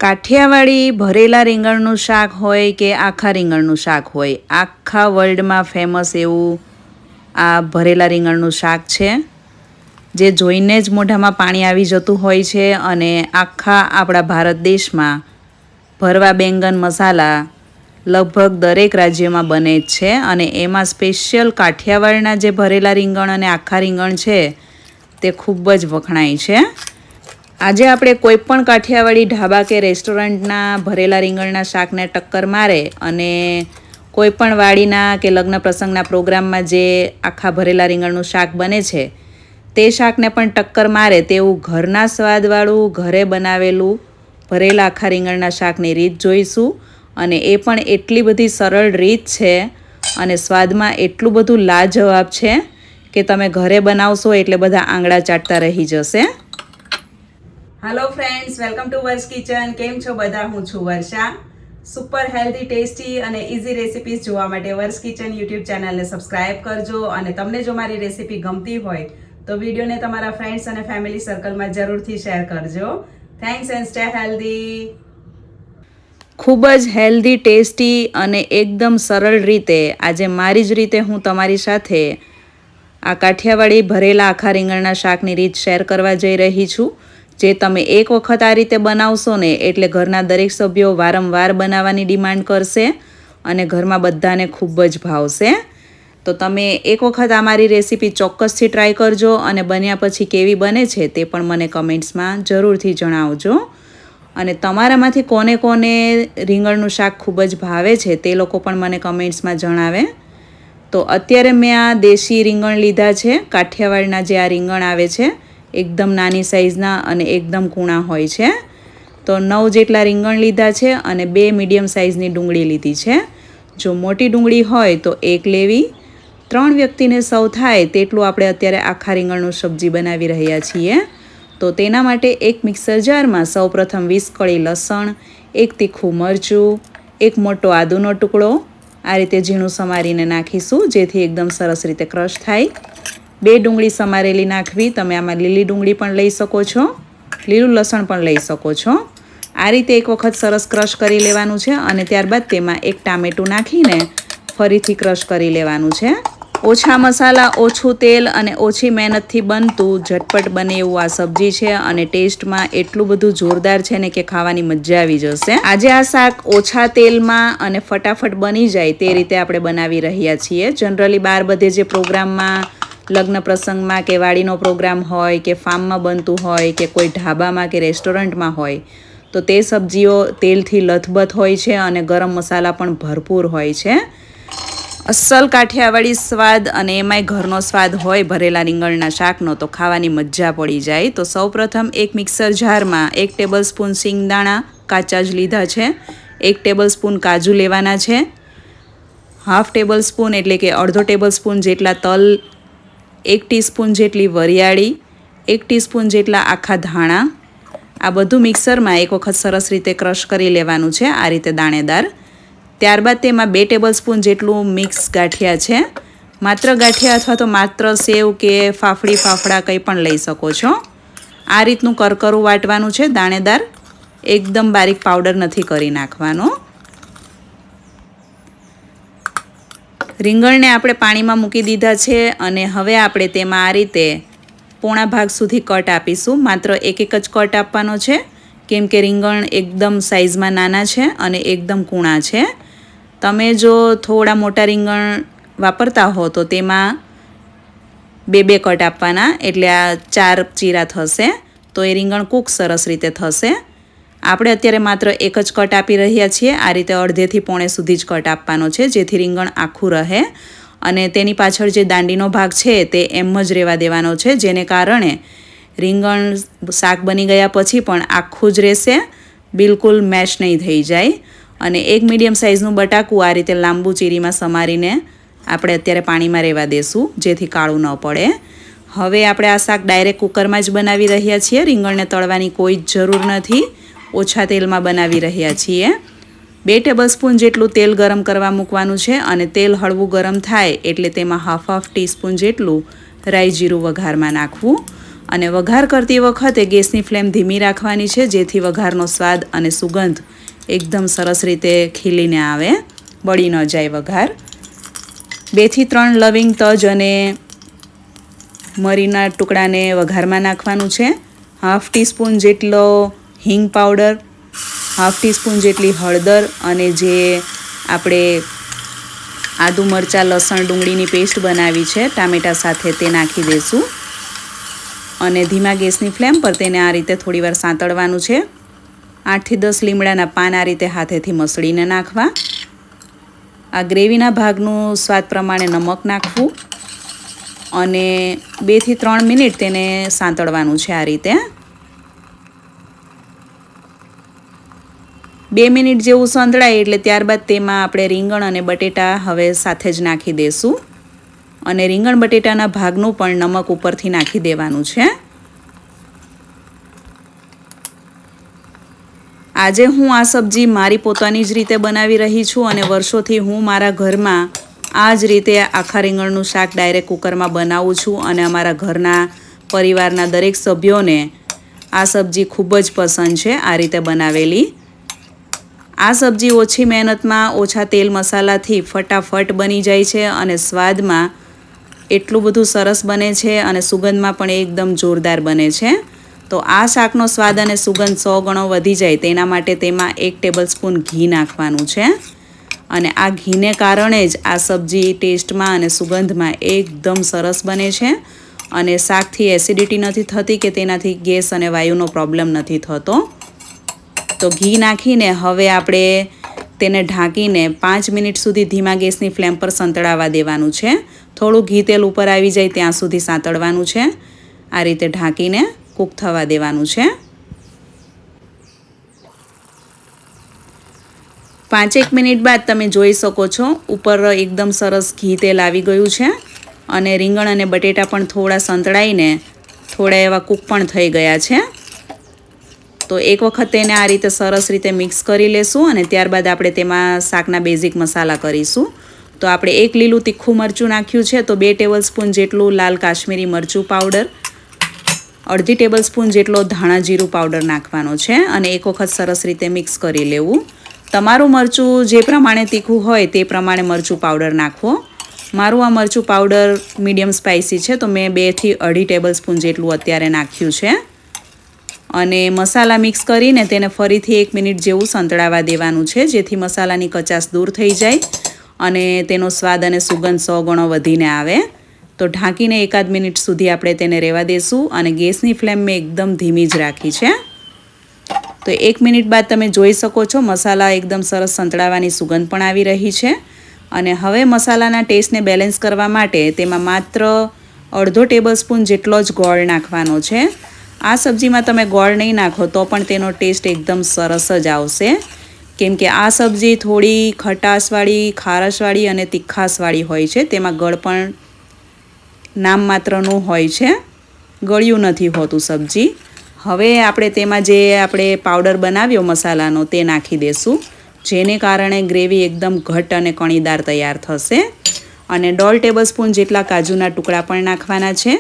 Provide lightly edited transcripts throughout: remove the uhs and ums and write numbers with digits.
કાઠિયાવાડી ભરેલા રીંગણનું શાક હોય કે આખા રીંગણનું શાક હોય, આખા વર્લ્ડમાં ફેમસ એવું આ ભરેલા રીંગણનું શાક છે, જે જોઈને જ મોઢામાં પાણી આવી જતું હોય છે. અને આખા આપણા ભારત દેશમાં ભરવા બેંગન મસાલા લગભગ દરેક રાજ્યમાં બને જ છે. અને એમાં સ્પેશિયલ કાઠિયાવાડના જે ભરેલા રીંગણ અને આખા રીંગણ છે તે ખૂબ જ વખણાય છે. આજે આપણે કોઈ પણ કાઠિયાવાડી ઢાબા કે રેસ્ટોરન્ટના ભરેલા રીંગણના શાકને ટક્કર મારે અને કોઈ પણ વાડીના કે લગ્ન પ્રસંગના પ્રોગ્રામમાં જે આખા ભરેલા રીંગણનું શાક બને છે તે શાકને પણ ટક્કર મારે તેવું ઘરના સ્વાદવાળું ઘરે બનાવેલું ભરેલા આખા રીંગણના શાકની રીત જોઈશું. અને એ પણ એટલી બધી સરળ રીત છે અને સ્વાદમાં એટલું બધું લાજવાબ છે કે તમે ઘરે બનાવશો એટલે બધા આંગળા ચાટતા રહી જશે. હેલો ફ્રેન્ડ્સ, વેલકમ ટુ વર્ષ કિચન. કેમ છો બધા? હું છું વર્ષા. સુપર હેલ્ધી, ટેસ્ટી અને ઇઝી રેસિપીઝ જોવા માટે વર્ષ કિચન યુટ્યુબ ચેનલને સબસ્ક્રાઇબ કરજો. અને તમને જો મારી રેસિપી ગમતી હોય તો વિડીયોને તમારા ફ્રેન્ડ્સ અને ફેમિલી સર્કલમાં જરૂરથી શેર કરજો. Thanks and stay healthy. ખૂબ જ હેલ્ધી, ટેસ્ટી અને એકદમ સરળ રીતે આજે મારી જ રીતે હું તમારી સાથે આ કાઠિયાવાડી ભરેલા આખા રીંગણના શાકની રીત શેર કરવા જઈ રહી છું. જે તમે એક વખત આ રીતે બનાવશો ને એટલે ઘરના દરેક સભ્યો વારંવાર બનાવવાની ડિમાન્ડ કરશે અને ઘરમાં બધાને ખૂબ જ ભાવશે. તો તમે એક વખત આ મારી રેસીપી ચોક્કસથી ટ્રાય કરજો અને બન્યા પછી કેવી બને છે તે પણ મને કમેન્ટ્સમાં જરૂરથી જણાવજો. અને તમારામાંથી કોને કોને રીંગણનું શાક ખૂબ જ ભાવે છે તે લોકો પણ મને કમેન્ટ્સમાં જણાવે. તો અત્યારે મેં આ દેશી રીંગણ લીધા છે. કાઠિયાવાડના જે આ રીંગણ આવે છે એકદમ નાની સાઇઝના અને એકદમ કૂણા હોય છે. તો 9 જેટલા રીંગણ લીધા છે અને 2 મીડિયમ સાઇઝની ડુંગળી લીધી છે. જો મોટી ડુંગળી હોય તો 1 લેવી. 3 વ્યક્તિને સૌ થાય તેટલું આપણે અત્યારે આખા રીંગણનું સબ્જી બનાવી રહ્યા છીએ. તો તેના માટે એક મિક્સર જારમાં સૌપ્રથમ 20 કળી લસણ, 1 તીખું મરચું, 1 મોટો આદુનો ટુકડો આ રીતે ઝીણું સમારીને નાખીશું, જેથી એકદમ સરસ રીતે ક્રશ થાય. 2 ડુંગળી સમારેલી નાખવી. તમે આમાં લીલી ડુંગળી પણ લઈ શકો છો, લીલું લસણ પણ લઈ શકો છો. આ રીતે એક વખત સરસ ક્રશ કરી લેવાનું છે અને ત્યારબાદ તેમાં 1 ટામેટું નાખીને ફરીથી ક્રશ કરી લેવાનું છે. ઓછા મસાલા, ઓછું તેલ અને ઓછી મહેનતથી બનતું ઝટપટ બને એવું આ સબ્જી છે અને ટેસ્ટમાં એટલું બધું જોરદાર છે ને કે ખાવાની મજા આવી જશે. આજે આ શાક ઓછા તેલમાં અને ફટાફટ બની જાય તે રીતે આપણે બનાવી રહ્યા છીએ. જનરલી બહાર બધે જે પ્રોગ્રામમાં, લગ્ન પ્રસંગમાં કે વાડીનો પ્રોગ્રામ હોય કે ફાર્મમાં બનતું હોય કે કોઈ ઢાબામાં કે રેસ્ટોરન્ટમાં હોય તો તે સબ્જીઓ તેલથી લથબથ હોય છે અને ગરમ મસાલા પણ ભરપૂર હોય છે. અસલ કાઠિયાવાડી સ્વાદ અને એમાંય ઘરનો સ્વાદ હોય ભરેલા રીંગણના શાકનો તો ખાવાની મજા પડી જાય. તો સૌપ્રથમ એક મિક્સર જારમાં 1 ટેબલસ્પૂન સિંગદાણા કાચા જ લીધા છે, 1 ટેબલસ્પૂન કાજુ લેવાના છે, 1/2 ટેબલસ્પૂન એટલે કે અડધો ટેબલસ્પૂન જેટલા તલ, 1 ટીસ્પૂન જેટલી વરિયાળી, 1 ટીસ્પૂન જેટલા આખા ધાણા. આ બધું મિક્સરમાં એક વખત સરસ રીતે ક્રશ કરી લેવાનું છે, આ રીતે દાણેદાર. ત્યારબાદ તેમાં 2 ટેબલસ્પૂન જેટલું મિક્સ ગાંઠિયા છે. માત્ર ગાંઠિયા અથવા તો માત્ર સેવ કે ફાફડા કંઈ પણ લઈ શકો છો. આ રીતનું કરકરું વાટવાનું છે, દાણેદાર. એકદમ બારીક પાવડર નથી કરી નાખવાનો. રીંગણને આપણે પાણીમાં મૂકી દીધા છે અને હવે આપણે તેમાં આ રીતે પોણા ભાગ સુધી કટ આપીશું. માત્ર એક જ કટ આપવાનો છે કેમ કે રીંગણ એકદમ સાઇઝમાં નાના છે અને એકદમ કૂણા છે. તમે જો થોડા મોટા રીંગણ વાપરતા હો તો તેમાં 2 કટ આપવાના, એટલે આ 4 ચીરા થશે. તો એ રીંગણ કૂક સરસ રીતે થશે. આપણે અત્યારે માત્ર એક જ કટ આપી રહ્યા છીએ. આ રીતે અડધેથી પોણે સુધી જ કટ આપવાનો છે, જેથી રીંગણ આખું રહે. અને તેની પાછળ જે દાંડીનો ભાગ છે તે એમ જ રહેવા દેવાનો છે, જેને કારણે રીંગણ શાક બની ગયા પછી પણ આખું જ રહેશે, બિલકુલ મેશ નહીં થઈ જાય. અને 1 મીડિયમ સાઇઝનું બટાકું આ રીતે લાંબુ ચીરીમાં સમારીને આપણે અત્યારે પાણીમાં રહેવા દેશું, જેથી કાળું ન પડે. હવે આપણે આ શાક ડાયરેક્ટ કુકરમાં જ બનાવી રહ્યા છીએ. રીંગણને તળવાની કોઈ જ જરૂર નથી. ઓછા તેલમાં બનાવી રહ્યા છીએ. 2 ટેબલસ્પૂન જેટલું તેલ ગરમ કરવા મૂકવાનું છે અને તેલ હળવું ગરમ થાય એટલે તેમાં 1/2 ટીસ્પૂન જેટલું રાઈ જીરું વઘારમાં નાખવું. અને વઘાર કરતી વખતે ગેસની ફ્લેમ ધીમી રાખવાની છે, જેથી વઘારનો સ્વાદ અને સુગંધ એકદમ સરસ રીતે ખીલીને આવે, બળી ન જાય વઘાર. 2 થી 3 લવિંગ તજ અને મરીના ટુકડાને વઘારમાં નાખવાનું છે. 1/2 ટીસ્પૂન જેટલો હિંગ પાવડર, 1/2 ટીસ્પૂન જેટલી હળદર અને જે આપણે આદુ મરચાં લસણ ડુંગળીની પેસ્ટ બનાવી છે ટામેટા સાથે તે નાખી દઈશું. અને ધીમા ગેસની ફ્લેમ પર તેને આ રીતે થોડીવાર સાંતળવાનું છે. 8 થી 10 લીમડાના પાન આ રીતે હાથેથી મસળીને નાખવા. આ ગ્રેવીના ભાગનું સ્વાદ પ્રમાણે નમક નાખવું અને 2 થી 3 મિનિટ તેને સાંતળવાનું છે. આ રીતે 2 મિનિટ જેવું સંતળાય એટલે ત્યારબાદ તેમાં આપણે રીંગણ અને બટેટા હવે સાથે જ નાખી દઈશું અને રીંગણ બટેટાના ભાગનું પણ નમક ઉપરથી નાખી દેવાનું છે. આજે હું આ સબ્જી મારી પોતાની જ રીતે બનાવી રહી છું અને વર્ષોથી હું મારા ઘરમાં આ જ રીતે આખા રીંગણનું શાક ડાયરેક્ટ કુકરમાં બનાવું છું અને અમારા ઘરના પરિવારના દરેક સભ્યોને આ સબ્જી ખૂબ જ પસંદ છે આ રીતે બનાવેલી. આ સબ્જી ઓછી મહેનતમાં ઓછા તેલ મસાલાથી ફટાફટ બની જાય છે અને સ્વાદમાં એટલું બધું સરસ બને છે અને સુગંધમાં પણ એકદમ જોરદાર બને છે. તો આ શાકનો સ્વાદ અને સુગંધ 100 ગણો વધી જાય તેના માટે તેમાં 1 ટેબલસ્પૂન ઘી નાખવાનું છે અને આ ઘીને કારણે જ આ સબ્જી ટેસ્ટમાં અને સુગંધમાં એકદમ સરસ બને છે અને શાકથી એસિડિટી નથી થતી કે તેનાથી ગેસ અને વાયુનો પ્રોબ્લેમ નથી થતો. તો ઘી નાખીને હવે આપણે તેને ઢાંકીને 5 મિનિટ સુધી ધીમા ગેસની ફ્લેમ પર સંતળાવા દેવાનું છે. થોડું ઘી તેલ ઉપર આવી જાય ત્યાં સુધી સાંતળવાનું છે. આ રીતે ઢાંકીને કૂક થવા દેવાનું છે. 5 મિનિટ બાદ તમે જોઈ શકો છો ઉપર એકદમ સરસ ઘી તેલ આવી ગયું છે અને રીંગણ અને બટેટા પણ થોડા સંતળાઈને થોડા એવા કૂક પણ થઈ ગયા છે. તો એક વખત તેને આ રીતે સરસ રીતે મિક્સ કરી લેશું અને ત્યારબાદ આપણે તેમાં શાકના બેઝિક મસાલા કરીશું. તો આપણે 1 લીલું તીખું મરચું નાખ્યું છે, તો 2 ટેબલસ્પૂન જેટલું લાલ કાશ્મીરી મરચું પાવડર, 1/2 ટેબલસ્પૂન જેટલો ધાણા જીરું પાવડર નાખવાનો છે અને એક વખત સરસ રીતે મિક્સ કરી લેવું. તમારું મરચું જે પ્રમાણે તીખું હોય તે પ્રમાણે મરચું પાવડર નાખવો. મારું આ મરચું પાવડર મીડિયમ સ્પાઇસી છે, તો મેં 2 થી 2.5 ટેબલસ્પૂન જેટલું અત્યારે નાખ્યું છે અને મસાલા મિક્સ કરીને તેને ફરીથી 1 મિનિટ જેવું સંતળાવા દેવાનું છે, જેથી મસાલાની કચાશ દૂર થઈ જાય અને તેનો સ્વાદ અને સુગંધ 100 ગણો વધીને આવે. તો ઢાંકીને 1 મિનિટ સુધી આપણે તેને રહેવા દેશું અને ગેસની ફ્લેમ મેં એકદમ ધીમી જ રાખી છે. તો 1 મિનિટ બાદ તમે જોઈ શકો છો મસાલા એકદમ સરસ સંતળાવાની સુગંધ પણ આવી રહી છે અને હવે મસાલાના ટેસ્ટને બેલેન્સ કરવા માટે તેમાં માત્ર 1/2 ટેબલસ્પૂન જેટલો જ ગોળ નાખવાનો છે. આ સબ્જીમાં તમે ગોળ નહીં નાખો તો પણ તેનો ટેસ્ટ એકદમ સરસ જ આવશે, કેમ કે આ સબ્જી થોડી ખટાશવાળી, ખારશવાળી અને તીખાશવાળી હોય છે. તેમાં ગળ પણ નામ માત્રનું હોય છે, ગળ્યું નથી હોતું સબ્જી. હવે આપણે તેમાં જે આપણે પાવડર બનાવ્યો મસાલાનો તે નાખી દઈશું, જેને કારણે ગ્રેવી એકદમ ઘટ્ટ અને કણીદાર તૈયાર થશે અને 1/2 ટેબલસ્પૂન જેટલા કાજુના ટુકડા પણ નાખવાના છે.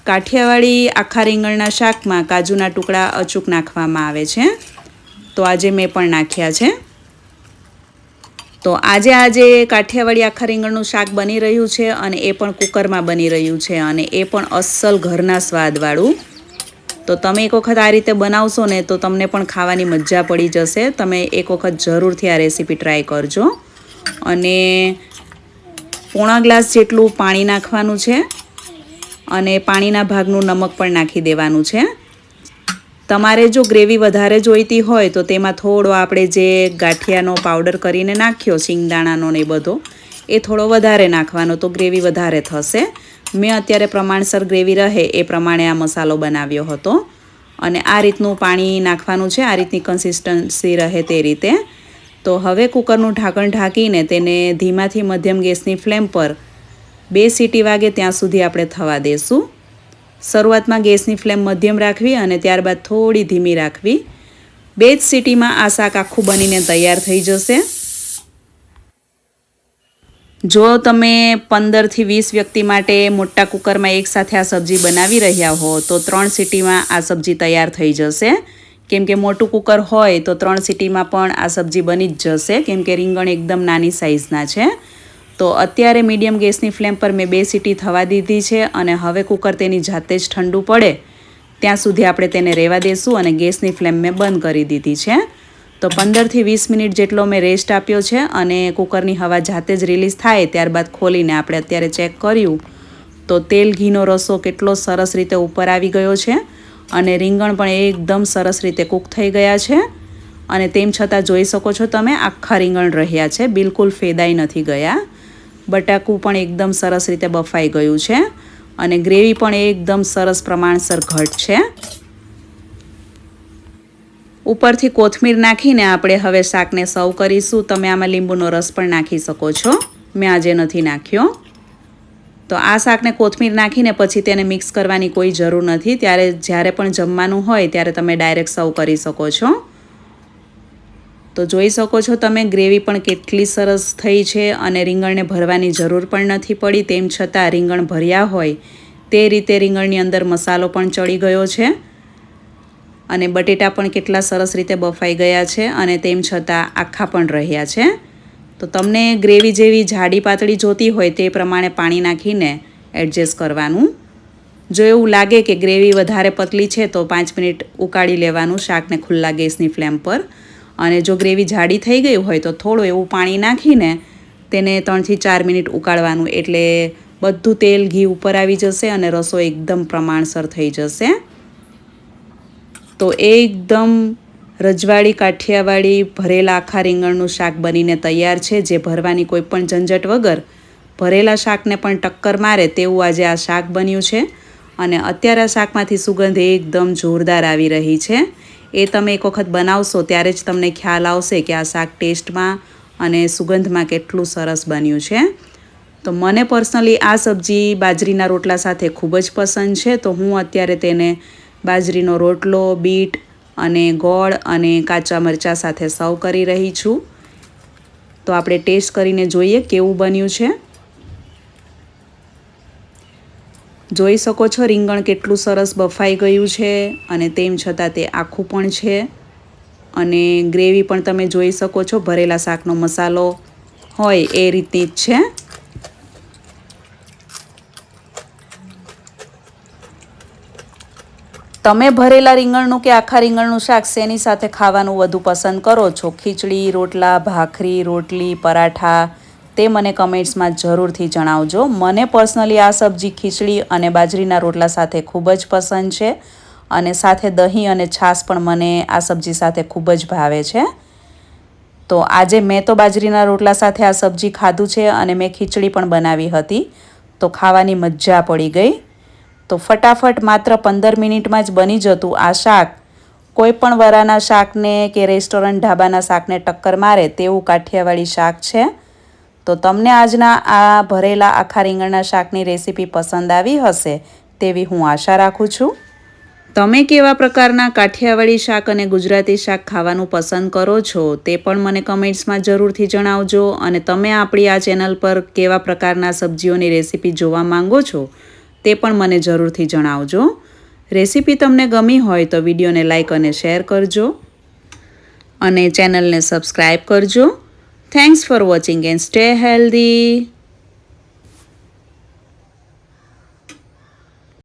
કાઠિયાવાડી આખા રીંગણના શાકમાં કાજુના ટુકડા અચૂક નાખવામાં આવે છે, તો આજે મેં પણ નાખ્યા છે. તો આજે કાઠિયાવાડી આખા રીંગણનું શાક બની રહ્યું છે અને એ પણ કુકરમાં બની રહ્યું છે અને એ પણ અસલ ઘરના સ્વાદવાળું. તો તમે એક વખત આ રીતે બનાવશો ને તો તમને પણ ખાવાની મજા પડી જશે. તમે એક વખત જરૂરથી આ રેસીપી ટ્રાય કરજો. અને 1/4 ગ્લાસ જેટલું પાણી નાખવાનું છે અને પાણીના ભાગનું નમક પણ નાખી દેવાનું છે. તમારે જો ગ્રેવી વધારે જોઈતી હોય તો તેમાં થોડો આપણે જે ગાંઠિયાનો પાવડર કરીને નાખ્યો સિંગદાણાનો ને બધો, એ થોડો વધારે નાખવાનો તો ગ્રેવી વધારે થશે. મેં અત્યારે પ્રમાણસર ગ્રેવી રહે એ પ્રમાણે આ મસાલો બનાવ્યો હતો અને આ રીતનું પાણી નાખવાનું છે, આ રીતની કન્સિસ્ટન્સી રહે તે રીતે. તો હવે કુકરનું ઢાંકણ ઢાંકીને તેને ધીમાથી મધ્યમ ગેસની ફ્લેમ પર 2 સીટી વાગે ત્યાં સુધી આપણે થવા દઈશું. શરૂઆતમાં ગેસની ફ્લેમ મધ્યમ રાખવી અને ત્યારબાદ થોડી ધીમી રાખવી. 2 જ સીટીમાં આ શાક આખું બનીને તૈયાર થઈ જશે. જો તમે 15થી 20 વ્યક્તિ માટે મોટા કુકરમાં એકસાથે આ સબ્જી બનાવી રહ્યા હો તો 3 સીટીમાં આ સબ્જી તૈયાર થઈ જશે. કેમ કે મોટું કુકર હોય તો 3 સીટીમાં પણ આ સબ્જી બની જ જશે, કેમ કે રીંગણ એકદમ નાની સાઇઝના છે. તો અત્યારે મીડિયમ ગેસની ફ્લેમ પર મેં 2 સીટી થવા દીધી છે અને હવે કુકર તેની જાતે જ ઠંડુ પડે ત્યાં સુધી આપણે તેને રહેવા દેશું અને ગેસની ફ્લેમ મેં બંધ કરી દીધી છે. તો 15થી 20 મિનિટ જેટલો મેં રેસ્ટ આપ્યો છે અને કુકરની હવા જાતે જ રિલીઝ થાય ત્યારબાદ ખોલીને આપણે અત્યારે ચેક કર્યું તો તેલ ઘીનો રસો કેટલો સરસ રીતે ઉપર આવી ગયો છે અને રીંગણ પણ એકદમ સરસ રીતે કૂક થઈ ગયા છે. અને તેમ છતાં જોઈ શકો છો તમે આખા રીંગણ રહ્યા છે, બિલકુલ ફેદાઈ નથી ગયા. બટાકું પણ એકદમ સરસ રીતે બફાઈ ગયું છે અને ગ્રેવી પણ એકદમ સરસ પ્રમાણસર ઘટ છે. ઉપરથી કોથમીર નાખીને આપણે હવે શાકને સર્વ કરીશું. તમે આમાં લીંબુનો રસ પણ નાખી શકો છો, મેં આજે નથી નાખ્યો. તો આ શાકને કોથમીર નાખીને પછી તેને મિક્સ કરવાની કોઈ જરૂર નથી. જ્યારે પણ જમવાનું હોય ત્યારે તમે ડાયરેક્ટ સર્વ કરી શકો છો. તો જોઈ શકો છો તમે ગ્રેવી પણ કેટલી સરસ થઈ છે અને રીંગણને ભરવાની જરૂર પણ નથી પડી. તેમ છતાં રીંગણ ભર્યા હોય તે રીતે રીંગણની અંદર મસાલો પણ ચડી ગયો છે અને બટેટા પણ કેટલા સરસ રીતે બફાઈ ગયા છે અને તેમ છતાં આખા પણ રહ્યા છે. તો તમને ગ્રેવી જેવી જાડી પાતળી જોતી હોય તે પ્રમાણે પાણી નાખીને એડજસ્ટ કરવાનું. જો એવું લાગે કે ગ્રેવી વધારે પતલી છે તો 5 મિનિટ ઉકાળી લેવાનું શાકને ખુલ્લા ગેસની ફ્લેમ પર. અને જો ગ્રેવી જાડી થઈ ગઈ હોય તો થોડું એવું પાણી નાખીને તેને 3થી 4 મિનિટ ઉકાળવાનું, એટલે બધું તેલ ઘી ઉપર આવી જશે અને રસો એકદમ પ્રમાણસર થઈ જશે. તો એકદમ રજવાડી કાઠિયાવાડી ભરેલા આખા રીંગણનું શાક બનીને તૈયાર છે, જે ભરવાની કોઈ પણ ઝંઝટ વગર ભરેલા શાકને પણ ટક્કર મારે તેવું આજે આ શાક બન્યું છે. અને અત્યારે આ શાકમાંથી સુગંધ એકદમ જોરદાર આવી રહી છે. એ તમે એક વખત બનાવશો ત્યારે જ તમને ખ્યાલ આવશે કે આ શાક ટેસ્ટમાં અને સુગંધમાં કેટલું સરસ બન્યું છે. તો મને પર્સનલી આ સબ્જી બાજરીના રોટલા સાથે ખૂબ જ પસંદ છે. તો હું અત્યારે તેને બાજરીનો રોટલો, બીટ અને ગોળ અને કાચા મરચાં સાથે સર્વ કરી રહી છું. તો આપણે ટેસ્ટ કરીને જોઈએ કેવું બન્યું છે. જોઈ શકો છો રીંગણ કેટલું સરસ બફાઈ ગયું છે અને તેમ છતાં તે આખું પણ છે અને ગ્રેવી પણ તમે જોઈ શકો છો ભરેલા શાકનો મસાલો હોય એ રીતની જ છે. તમે ભરેલા રીંગણનું કે આખા રીંગણનું શાક શેની સાથે ખાવાનું વધુ પસંદ કરો છો? ખીચડી, રોટલા, ભાખરી, રોટલી, પરાઠા? તે મને કમેન્ટ્સમાં જરૂરથી જણાવજો. મને પર્સનલી આ સબ્જી ખીચડી અને બાજરીના રોટલા સાથે ખૂબ જ પસંદ છે અને સાથે દહીં અને છાશ પણ મને આ સબ્જી સાથે ખૂબ જ ભાવે છે. તો આજે મેં તો બાજરીના રોટલા સાથે આ સબ્જી ખાધું છે અને મેં ખીચડી પણ બનાવી હતી, તો ખાવાની મજા પડી ગઈ. તો ફટાફટ માત્ર 15 મિનિટમાં જ બની જતું આ શાક કોઈ પણ વરાના શાકને કે રેસ્ટોરન્ટ ઢાબાના શાકને ટક્કર મારે તેવું કાઠિયાવાડી શાક છે. તો તમને આજના આ ભરેલા આખા રીંગણના શાકની રેસીપી પસંદ આવી હશે તેવી હું આશા રાખું છું. તમે કેવા પ્રકારના કાઠિયાવાડી શાક અને ગુજરાતી શાક ખાવાનું પસંદ કરો છો તે પણ મને કમેન્ટ્સમાં જરૂરથી જણાવજો. અને તમે આપણી આ ચેનલ પર કેવા પ્રકારના સબ્જીઓની રેસીપી જોવા માંગો છો તે પણ મને જરૂરથી જણાવજો. રેસીપી તમને ગમી હોય તો વિડીયોને લાઈક અને શેર કરજો અને ચેનલને સબસ્ક્રાઈબ કરજો. Thanks for watching and stay healthy.